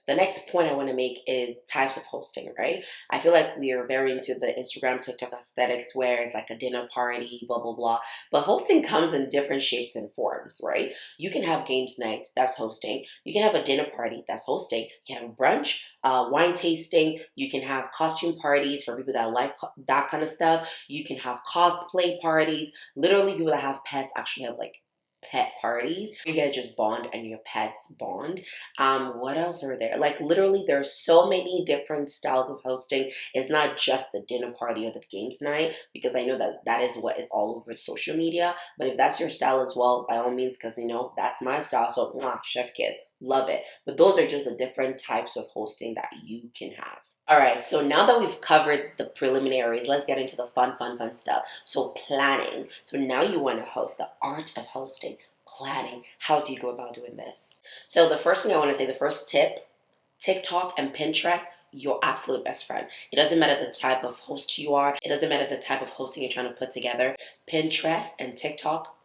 The next point I want to make is types of hosting, right? I feel like we are very into the Instagram, TikTok aesthetics where it's like a dinner party, blah, blah, blah. But hosting comes in different shapes and forms, right? You can have games night, that's hosting. You can have a dinner party, that's hosting. You can have brunch, wine tasting. You can have costume parties for people that like that kind of stuff. You can have cosplay parties. Literally, people that have pets actually have like pet parties. You guys just bond and your pets bond. What else are there? Like literally, there's so many different styles of hosting. It's not just the dinner party or the games night because I know that that is what is all over social media. But if that's your style as well, by all means, because that's my style. So chef kiss, love it. But those are just the different types of hosting that you can have. All right, so now that we've covered the preliminaries, let's get into the fun stuff. So planning. So now you want to host, the art of hosting, planning. How do you go about doing this? So the first thing I want to say, the first tip, TikTok and Pinterest, your absolute best friend. It doesn't matter the type of host you are. It doesn't matter the type of hosting you're trying to put together. Pinterest and TikTok,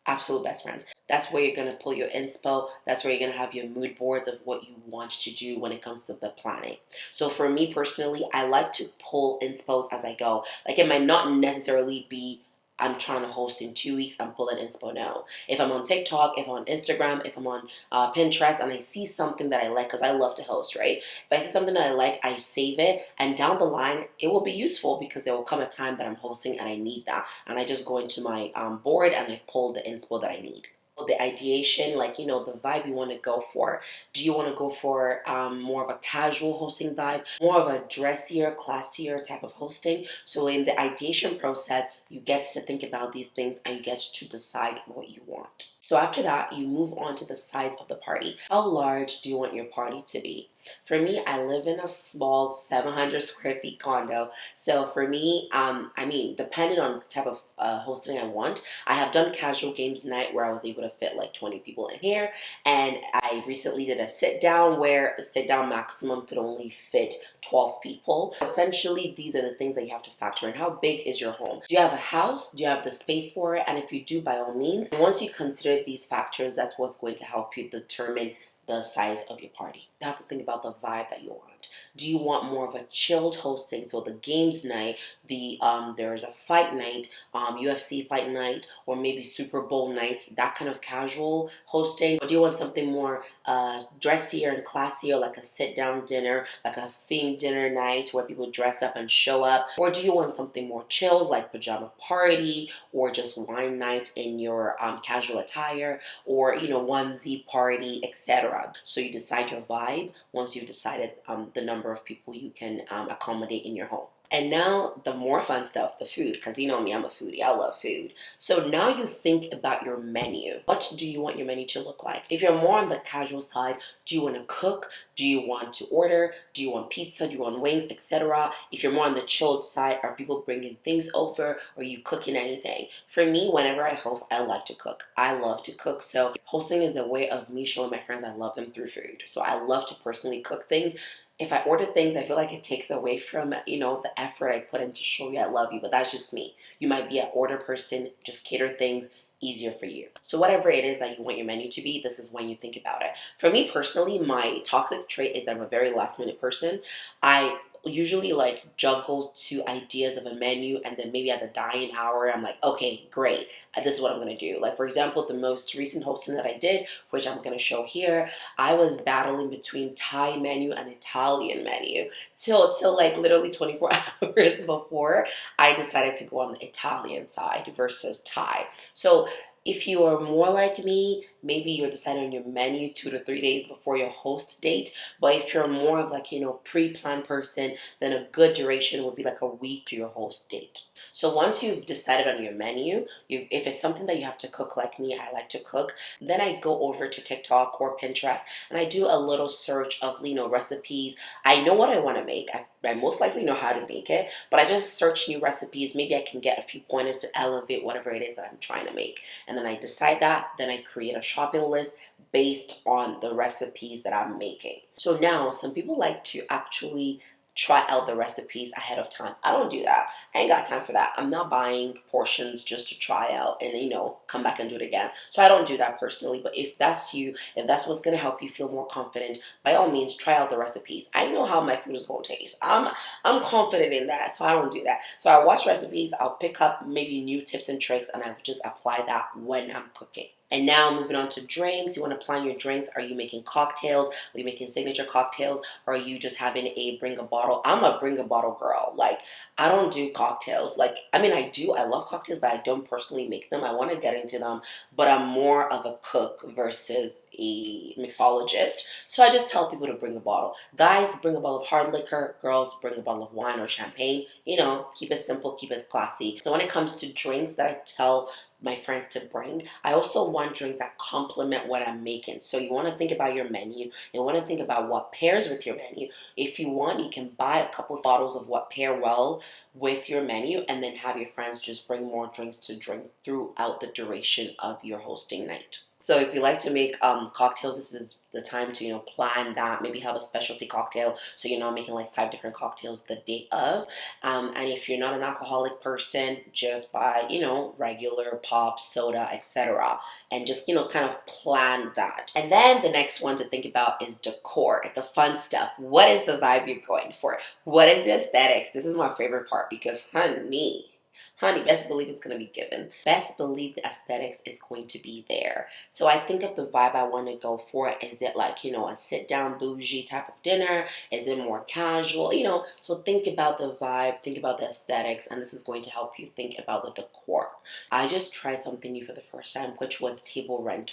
absolute best friends. That's where you're going to pull your inspo. That's where you're going to have your mood boards of what you want to do when it comes to the planning. So for me personally, I like to pull inspos as I go. Like it might not necessarily be I'm trying to host in 2 weeks, I'm pulling inspo now. If I'm on TikTok, if I'm on Instagram, if I'm on Pinterest, and I see something that I like, because I love to host, right? If I see something that I like, I save it, and down the line, it will be useful because there will come a time that I'm hosting and I need that. And I just go into my board and I pull the inspo that I need. The ideation, like the vibe you want to go for. Do you want to go for more of a casual hosting vibe, more of a dressier, classier type of hosting? So in the ideation process, you get to think about these things and you get to decide what you want. So after that, you move on to the size of the party. How large do you want your party to be? For me, I live in a small 700 square feet condo. So for me, depending on the type of hosting I want, I have done casual games night where I was able to fit like 20 people in here. And I recently did a sit down where the sit down maximum could only fit 12 people. Essentially, these are the things that you have to factor in. How big is your home? Do you have a house? Do you have the space for it? And if you do, by all means, once you consider these factors, that's what's going to help you determine the size of your party. You have to think about the vibe that you want. Do you want more of a chilled hosting? So the games night, there's a fight night, UFC fight night, or maybe Super Bowl nights, that kind of casual hosting? Or do you want something more dressier and classier, like a sit-down dinner, like a themed dinner night where people dress up and show up? Or do you want something more chilled, like pajama party, or just wine night in your casual attire, or onesie party, etc.? So you decide your vibe once you've decided the number of people you can accommodate in your home. And now the more fun stuff, the food, because you know me, I'm a foodie, I love food. So now you think about your menu. What do you want your menu to look like? If you're more on the casual side, do you want to cook? Do you want to order? Do you want pizza? Do you want wings, etc.? If you're more on the chilled side, are people bringing things over? Or are you cooking anything? For me, whenever I host, I like to cook. I love to cook. So hosting is a way of me showing my friends I love them through food. So I love to personally cook things. If I order things, I feel like it takes away from, the effort I put in to show you I love you. But that's just me. You might be an order person, just cater things easier for you. So whatever it is that you want your menu to be, this is when you think about it. For me personally, my toxic trait is that I'm a very last minute person. I usually like juggle two ideas of a menu and then maybe at the dying hour I'm like, okay, great, this is what I'm gonna do. Like for example, the most recent hosting that I did, which I'm gonna show here, I was battling between Thai menu and Italian menu till like literally 24 hours before I decided to go on the Italian side versus Thai. So if you are more like me, maybe you're deciding on your menu 2 to 3 days before your host date. But if you're more of like, pre-planned person, then a good duration would be like a week to your host date. So once you've decided on your menu, if it's something that you have to cook like me, I like to cook, then I go over to TikTok or Pinterest and I do a little search of, recipes. I know what I want to make. I most likely know how to make it, but I just search new recipes. Maybe I can get a few pointers to elevate whatever it is that I'm trying to make. And then I decide that, then I create a shopping list based on the recipes that I'm making. So now some people like to actually try out the recipes ahead of time. I don't do that. I ain't got time for that. I'm not buying portions just to try out and, come back and do it again. So I don't do that personally. But if that's you, if that's what's going to help you feel more confident, by all means, try out the recipes. I know how my food is going to taste. I'm confident in that, so I don't do that. So I watch recipes, I'll pick up maybe new tips and tricks, and I just apply that when I'm cooking. And now moving on to drinks. You want to plan your drinks. Are you making cocktails? Are you making signature cocktails? Or are you just having a bring a bottle? I'm a bring a bottle girl. Like, I don't do cocktails. Like, I mean, I do. I love cocktails, but I don't personally make them. I want to get into them, but I'm more of a cook versus a mixologist. So I just tell people to bring a bottle. Guys, bring a bottle of hard liquor. Girls, bring a bottle of wine or champagne. Keep it simple, keep it classy. So when it comes to drinks that I tell my friends to bring, I also want drinks that complement what I'm making. So you want to think about your menu. You want to think about what pairs with your menu. If you want, you can buy a couple of bottles of what pair well with your menu, and then have your friends just bring more drinks to drink throughout the duration of your hosting night. So if you like to make cocktails, this is the time to plan that. Maybe have a specialty cocktail, so you're not making like 5 different cocktails the day of. And if you're not an alcoholic person, just buy regular pop, soda, etc. And just kind of plan that. And then the next one to think about is decor, the fun stuff. What is the vibe you're going for? What is the aesthetics? This is my favorite part because honey, best believe it's going to be given. Best believe the aesthetics is going to be there. So I think of the vibe I want to go for. Is it like, a sit down bougie type of dinner? Is it more casual? So think about the vibe, think about the aesthetics, and this is going to help you think about the decor. I just tried something new for the first time, which was table and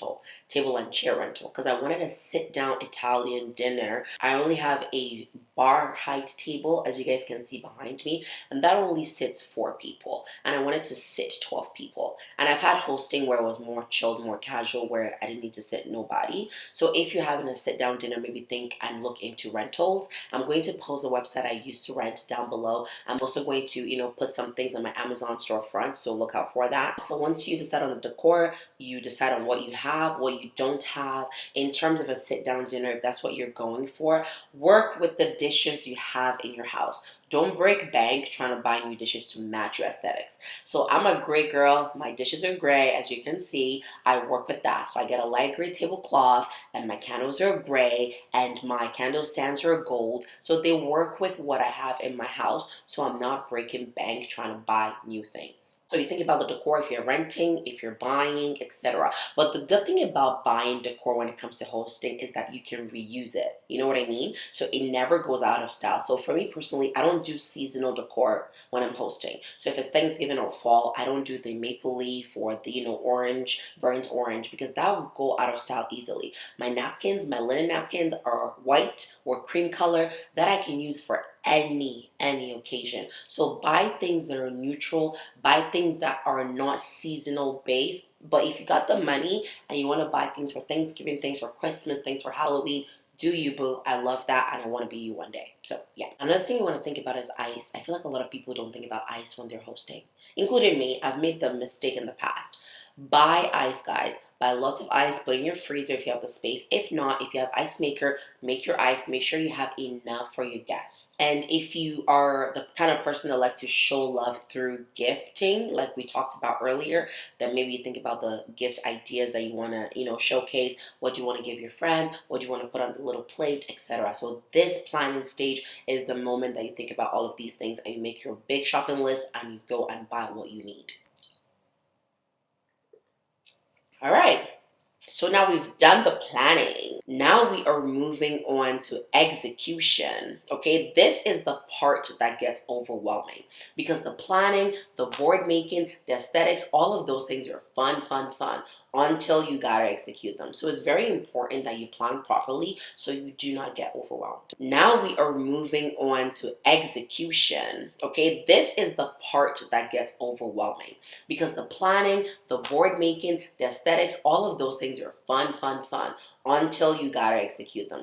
chair rental, because I wanted a sit down Italian dinner. I only have a bar height table, as you guys can see behind me, and that only sits 4 people. And I wanted to sit 12 people. And I've had hosting where it was more chilled, more casual, where I didn't need to sit nobody. So if you're having a sit down dinner, maybe think and look into rentals. I'm going to post the website I used to rent down below. I'm also going to, put some things on my Amazon storefront, so look out for that. So once you decide on the decor, you decide on what you have, what you don't have. In terms of a sit down dinner, if that's what you're going for, work with the dishes you have in your house. Don't break bank trying to buy new dishes to match your aesthetics. So I'm a gray girl. My dishes are gray, as you can see. I work with that. So I get a light gray tablecloth, and my candles are gray, and my candle stands are gold. So they work with what I have in my house. So I'm not breaking bank trying to buy new things. So you think about the decor if you're renting, if you're buying, etc. But the good thing about buying decor when it comes to hosting is that you can reuse it. You know what I mean? So it never goes out of style. So for me personally, I don't do seasonal decor when I'm hosting. So if it's Thanksgiving or fall, I don't do the maple leaf or the orange, burnt orange, because that will go out of style easily. My napkins, my linen napkins are white or cream color that I can use for any occasion. So buy things that are neutral, buy things that are not seasonal based. But if you got the money and you want to buy things for Thanksgiving, things for Christmas, things for Halloween, do you, boo. I love that, and I want to be you one day. So yeah. Another thing you want to think about is ice. I feel like a lot of people don't think about ice when they're hosting, including me. I've made the mistake in the past. Buy ice, guys. Buy lots of ice, put in your freezer if you have the space. If not, if you have ice maker, make your ice. Make sure you have enough for your guests. And if you are the kind of person that likes to show love through gifting, like we talked about earlier, then maybe you think about the gift ideas that you want to, showcase. What do you want to give your friends? What do you want to put on the little plate, etc. So this planning stage is the moment that you think about all of these things and you make your big shopping list and you go and buy what you need. All right. So now we've done the planning. Now we are moving on to execution. Okay, this is the part that gets overwhelming because the planning, the board making, the aesthetics, all of those things are fun until you gotta execute them. So it's very important that you plan properly so you do not get overwhelmed. Now we are moving on to execution. Okay, this is the part that gets overwhelming because the planning, the board making, the aesthetics, all of those things are fun until you gotta execute them.